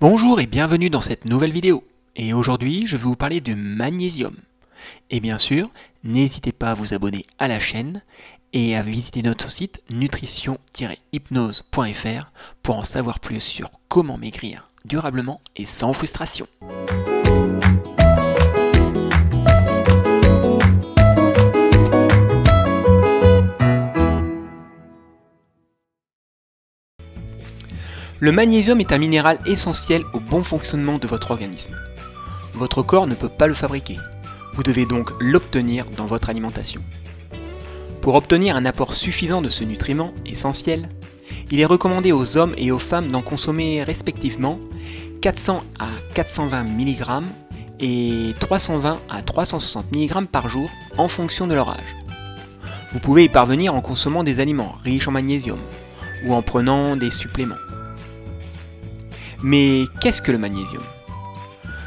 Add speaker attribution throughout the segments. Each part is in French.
Speaker 1: Bonjour et bienvenue dans cette nouvelle vidéo. Et aujourd'hui, je vais vous parler du magnésium. Et bien sûr, n'hésitez pas à vous abonner à la chaîne et à visiter notre site nutrition-hypnose.fr pour en savoir plus sur comment maigrir durablement et sans frustration. Le magnésium est un minéral essentiel au bon fonctionnement de votre organisme. Votre corps ne peut pas le fabriquer. Vous devez donc l'obtenir dans votre alimentation. Pour obtenir un apport suffisant de ce nutriment essentiel, il est recommandé aux hommes et aux femmes d'en consommer respectivement 400 à 420 mg et 320 à 360 mg par jour en fonction de leur âge. Vous pouvez y parvenir en consommant des aliments riches en magnésium ou en prenant des suppléments. Mais qu'est-ce que le magnésium?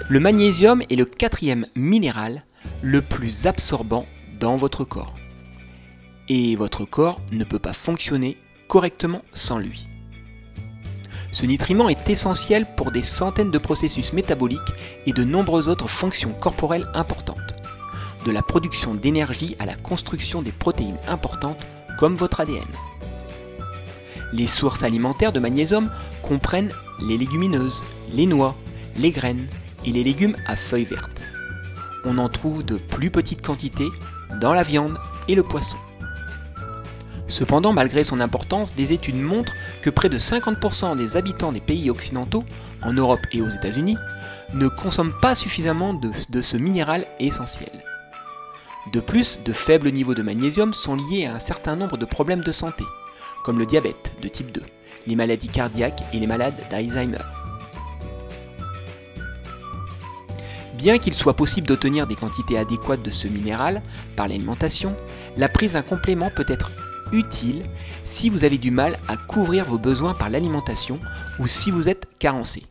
Speaker 1: Le magnésium est le quatrième minéral le plus absorbant dans votre corps. Et votre corps ne peut pas fonctionner correctement sans lui. Ce nutriment est essentiel pour des centaines de processus métaboliques et de nombreuses autres fonctions corporelles importantes, de la production d'énergie à la construction des protéines importantes comme votre ADN. Les sources alimentaires de magnésium comprennent les légumineuses, les noix, les graines et les légumes à feuilles vertes. On en trouve de plus petites quantités dans la viande et le poisson. Cependant, malgré son importance, des études montrent que près de 50% des habitants des pays occidentaux, en Europe et aux États-Unis, ne consomment pas suffisamment de ce minéral essentiel. De plus, de faibles niveaux de magnésium sont liés à un certain nombre de problèmes de santé, comme le diabète de type 2, les maladies cardiaques et les malades d'Alzheimer. Bien qu'il soit possible d'obtenir des quantités adéquates de ce minéral par l'alimentation, la prise d'un complément peut être utile si vous avez du mal à couvrir vos besoins par l'alimentation ou si vous êtes carencé.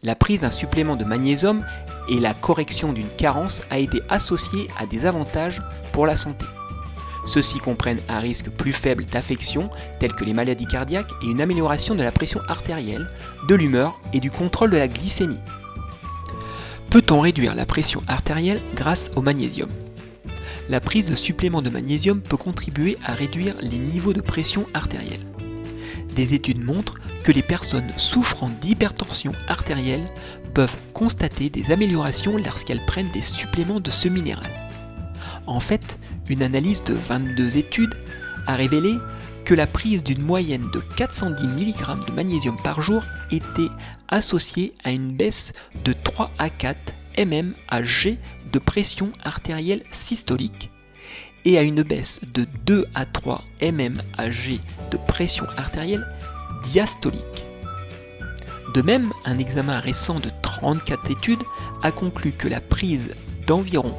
Speaker 1: La prise d'un supplément de magnésium et la correction d'une carence a été associée à des avantages pour la santé. Ceux-ci comprennent un risque plus faible d'affections telles que les maladies cardiaques et une amélioration de la pression artérielle, de l'humeur et du contrôle de la glycémie. Peut-on réduire la pression artérielle grâce au magnésium? La prise de suppléments de magnésium peut contribuer à réduire les niveaux de pression artérielle. Des études montrent que les personnes souffrant d'hypertension artérielle peuvent constater des améliorations lorsqu'elles prennent des suppléments de ce minéral. En fait, une analyse de 22 études a révélé que la prise d'une moyenne de 410 mg de magnésium par jour était associée à une baisse de 3 à 4 mmHg de pression artérielle systolique et à une baisse de 2 à 3 mmHg de pression artérielle diastolique. De même, un examen récent de 34 études a conclu que la prise d'environ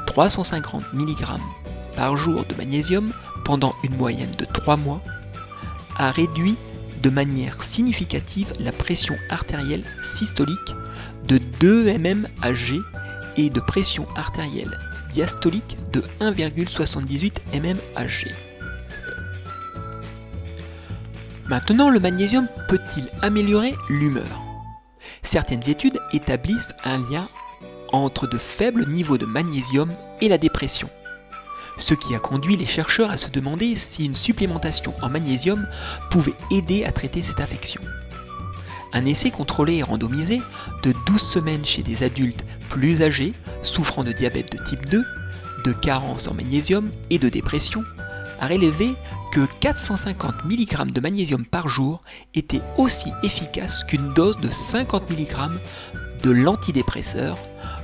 Speaker 1: 350 mg par jour de magnésium pendant une moyenne de 3 mois a réduit de manière significative la pression artérielle systolique de 2 mmHg et de pression artérielle diastolique de 1,78 mmHg. Maintenant, le magnésium peut-il améliorer l'humeur? Certaines études établissent un lien entre de faibles niveaux de magnésium et la dépression, ce qui a conduit les chercheurs à se demander si une supplémentation en magnésium pouvait aider à traiter cette affection. Un essai contrôlé et randomisé de 12 semaines chez des adultes plus âgés souffrant de diabète de type 2, de carence en magnésium et de dépression a révélé que 450 mg de magnésium par jour était aussi efficace qu'une dose de 50 mg de l'antidépresseur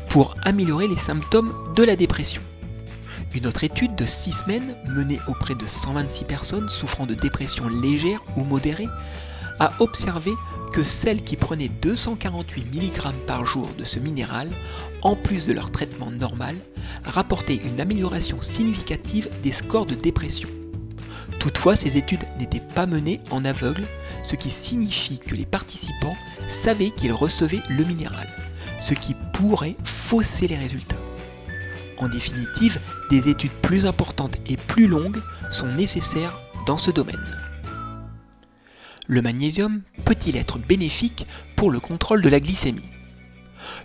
Speaker 1: pour améliorer les symptômes de la dépression. Une autre étude de 6 semaines menée auprès de 126 personnes souffrant de dépression légère ou modérée a observé que celles qui prenaient 248 mg par jour de ce minéral, en plus de leur traitement normal, rapportaient une amélioration significative des scores de dépression. Toutefois, ces études n'étaient pas menées en aveugle, ce qui signifie que les participants savaient qu'ils recevaient le minéral, ce qui pourrait fausser les résultats. En définitive, des études plus importantes et plus longues sont nécessaires dans ce domaine. Le magnésium peut-il être bénéfique pour le contrôle de la glycémie?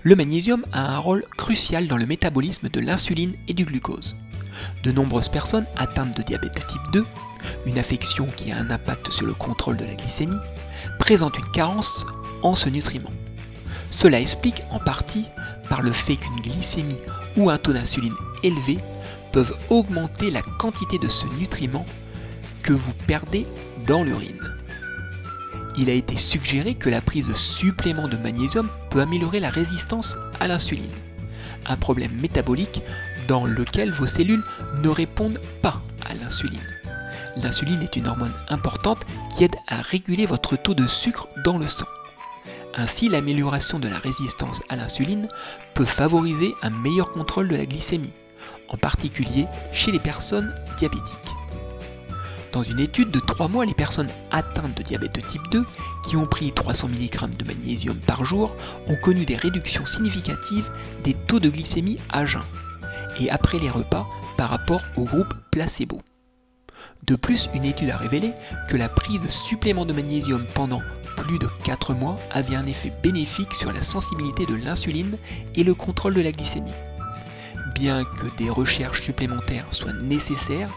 Speaker 1: Le magnésium a un rôle crucial dans le métabolisme de l'insuline et du glucose. De nombreuses personnes atteintes de diabète de type 2, une affection qui a un impact sur le contrôle de la glycémie, présentent une carence en ce nutriment. Cela explique en partie par le fait qu'une glycémie ou un taux d'insuline élevé peuvent augmenter la quantité de ce nutriment que vous perdez dans l'urine. Il a été suggéré que la prise de suppléments de magnésium peut améliorer la résistance à l'insuline, un problème métabolique dans lequel vos cellules ne répondent pas à l'insuline. L'insuline est une hormone importante qui aide à réguler votre taux de sucre dans le sang. Ainsi, l'amélioration de la résistance à l'insuline peut favoriser un meilleur contrôle de la glycémie, en particulier chez les personnes diabétiques. Dans une étude de 3 mois, les personnes atteintes de diabète de type 2 qui ont pris 300 mg de magnésium par jour ont connu des réductions significatives des taux de glycémie à jeun et après les repas par rapport au groupe placebo. De plus, une étude a révélé que la prise de suppléments de magnésium pendant plus de 4 mois avait un effet bénéfique sur la sensibilité de l'insuline et le contrôle de la glycémie. Bien que des recherches supplémentaires soient nécessaires,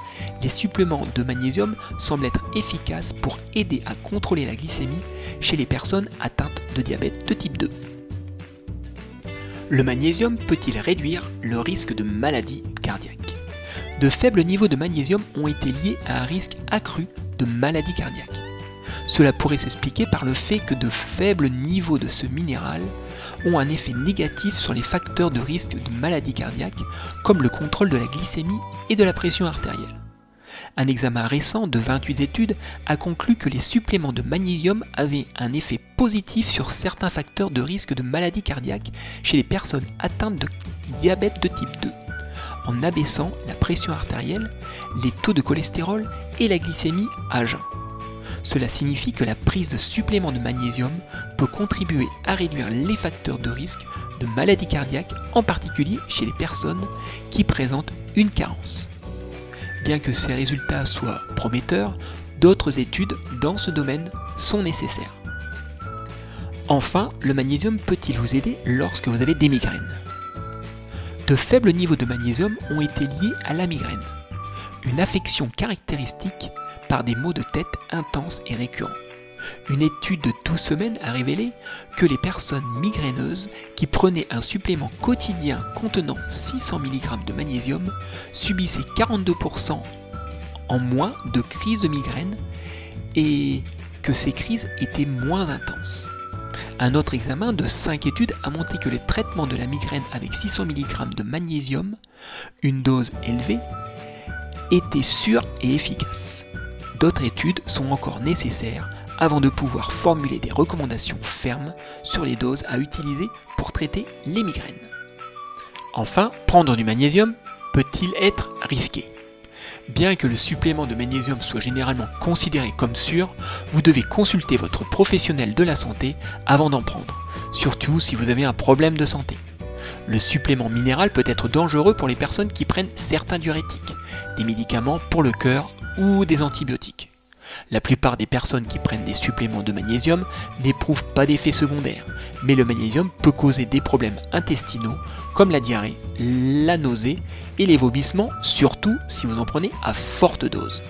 Speaker 1: les suppléments de magnésium semblent être efficaces pour aider à contrôler la glycémie chez les personnes atteintes de diabète de type 2. Le magnésium peut-il réduire le risque de maladie cardiaque? De faibles niveaux de magnésium ont été liés à un risque accru de maladie cardiaque. Cela pourrait s'expliquer par le fait que de faibles niveaux de ce minéral ont un effet négatif sur les facteurs de risque de maladie cardiaque, comme le contrôle de la glycémie et de la pression artérielle. Un examen récent de 28 études a conclu que les suppléments de magnésium avaient un effet positif sur certains facteurs de risque de maladie cardiaque chez les personnes atteintes de diabète de type 2, en abaissant la pression artérielle, les taux de cholestérol et la glycémie à jeun. Cela signifie que la prise de suppléments de magnésium peut contribuer à réduire les facteurs de risque de maladie cardiaque, en particulier chez les personnes qui présentent une carence. Bien que ces résultats soient prometteurs, d'autres études dans ce domaine sont nécessaires. Enfin, le magnésium peut-il vous aider lorsque vous avez des migraines? De faibles niveaux de magnésium ont été liés à la migraine, une affection caractéristique par des maux de tête intenses et récurrents. Une étude de 12 semaines a révélé que les personnes migraineuses qui prenaient un supplément quotidien contenant 600 mg de magnésium subissaient 42% en moins de crises de migraine et que ces crises étaient moins intenses. Un autre examen de 5 études a montré que les traitements de la migraine avec 600 mg de magnésium, une dose élevée, étaient sûrs et efficaces. D'autres études sont encore nécessaires avant de pouvoir formuler des recommandations fermes sur les doses à utiliser pour traiter les migraines. Enfin, prendre du magnésium peut-il être risqué? Bien que le supplément de magnésium soit généralement considéré comme sûr, vous devez consulter votre professionnel de la santé avant d'en prendre, surtout si vous avez un problème de santé. Le supplément minéral peut être dangereux pour les personnes qui prennent certains diurétiques, des médicaments pour le cœur ou des antibiotiques. La plupart des personnes qui prennent des suppléments de magnésium n'éprouvent pas d'effets secondaires, mais le magnésium peut causer des problèmes intestinaux comme la diarrhée, la nausée et les vomissements, surtout si vous en prenez à forte dose.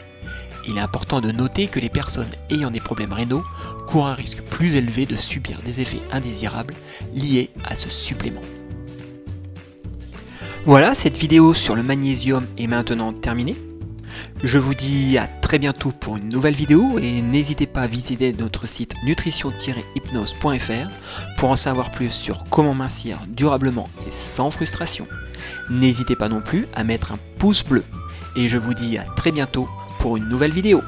Speaker 1: Il est important de noter que les personnes ayant des problèmes rénaux courent un risque plus élevé de subir des effets indésirables liés à ce supplément. Voilà, cette vidéo sur le magnésium est maintenant terminée. Je vous dis à très bientôt pour une nouvelle vidéo et n'hésitez pas à visiter notre site nutrition-hypnose.fr pour en savoir plus sur comment mincir durablement et sans frustration. N'hésitez pas non plus à mettre un pouce bleu et je vous dis à très bientôt pour une nouvelle vidéo.